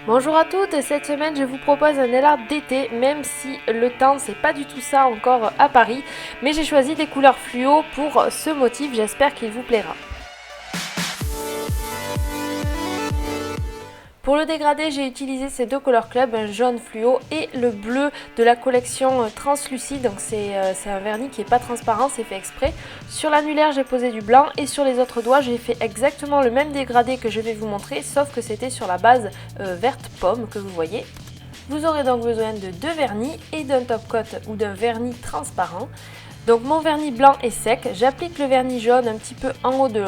Bonjour à toutes, cette semaine je vous propose un nail art d'été, même si le temps c'est pas du tout ça encore à Paris, mais j'ai choisi des couleurs fluo pour ce motif, j'espère qu'il vous plaira. Pour le dégradé, j'ai utilisé ces deux Color Club, un jaune fluo et le bleu de la collection translucide, donc c'est un vernis qui n'est pas transparent, c'est fait exprès. Sur l'annulaire, j'ai posé du blanc et sur les autres doigts, j'ai fait exactement le même dégradé que je vais vous montrer, sauf que c'était sur la base verte pomme que vous voyez. Vous aurez donc besoin de deux vernis et d'un top coat ou d'un vernis transparent. Donc mon vernis blanc est sec, j'applique le vernis jaune un petit peu en haut de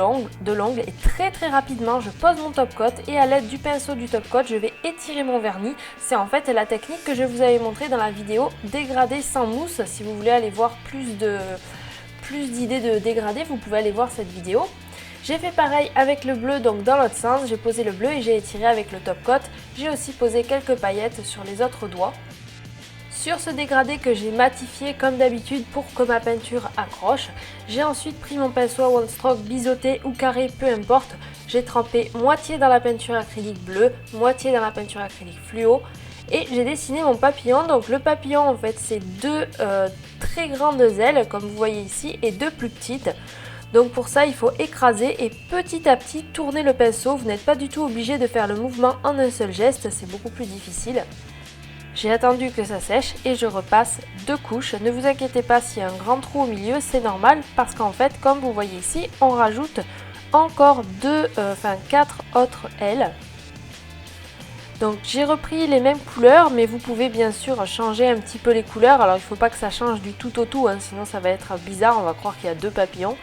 l'ongle et très rapidement je pose mon top coat et à l'aide du pinceau du top coat je vais étirer mon vernis. C'est en fait la technique que je vous avais montré dans la vidéo dégradé sans mousse. Si vous voulez aller voir plus d'idées de dégradé, vous pouvez aller voir cette vidéo. J'ai fait pareil avec le bleu, donc dans l'autre sens, j'ai posé le bleu et j'ai étiré avec le top coat. J'ai aussi posé quelques paillettes sur les autres doigts. Sur ce dégradé que j'ai matifié comme d'habitude pour que ma peinture accroche, j'ai ensuite pris mon pinceau à one stroke biseauté ou carré, peu importe. J'ai trempé moitié dans la peinture acrylique bleue, moitié dans la peinture acrylique fluo et j'ai dessiné mon papillon. Donc le papillon en fait c'est deux très grandes ailes comme vous voyez ici et deux plus petites. Donc pour ça il faut écraser et petit à petit tourner le pinceau. Vous n'êtes pas du tout obligé de faire le mouvement en un seul geste, c'est beaucoup plus difficile. J'ai attendu que ça sèche et je repasse deux couches. Ne vous inquiétez pas s'il y a un grand trou au milieu, c'est normal parce qu'en fait, comme vous voyez ici, on rajoute encore quatre autres ailes. Donc j'ai repris les mêmes couleurs, mais vous pouvez bien sûr changer un petit peu les couleurs. Alors il ne faut pas que ça change du tout au tout, hein, sinon ça va être bizarre, on va croire qu'il y a deux papillons.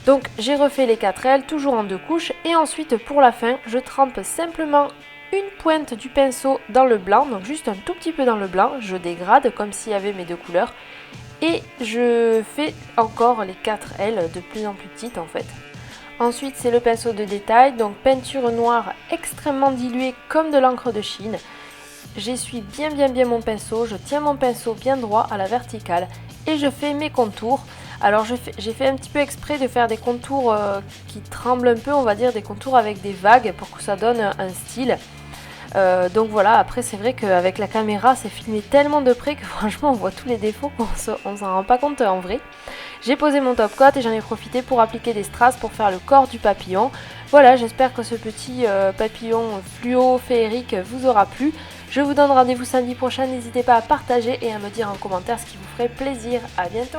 Donc j'ai refait les quatre ailes, toujours en deux couches, et ensuite pour la fin, je trempe simplement une pointe du pinceau dans le blanc, donc juste un tout petit peu dans le blanc, je dégrade comme s'il y avait mes deux couleurs, et je fais encore les quatre ailes de plus en plus petites en fait. Ensuite c'est le pinceau de détail, donc peinture noire extrêmement diluée comme de l'encre de Chine. J'essuie bien mon pinceau, je tiens mon pinceau bien droit à la verticale et je fais mes contours. Alors j'ai fait un petit peu exprès de faire des contours qui tremblent un peu, on va dire des contours avec des vagues pour que ça donne un style. Donc voilà, après c'est vrai qu'avec la caméra c'est filmé tellement de près que franchement on voit tous les défauts qu'on s'en rend pas compte en vrai. J'ai posé mon top coat et j'en ai profité pour appliquer des strass pour faire le corps du papillon. Voilà, j'espère que ce petit papillon fluo féerique vous aura plu. Je vous donne rendez-vous samedi prochain, n'hésitez pas à partager et à me dire en commentaire ce qui vous ferait plaisir. À bientôt!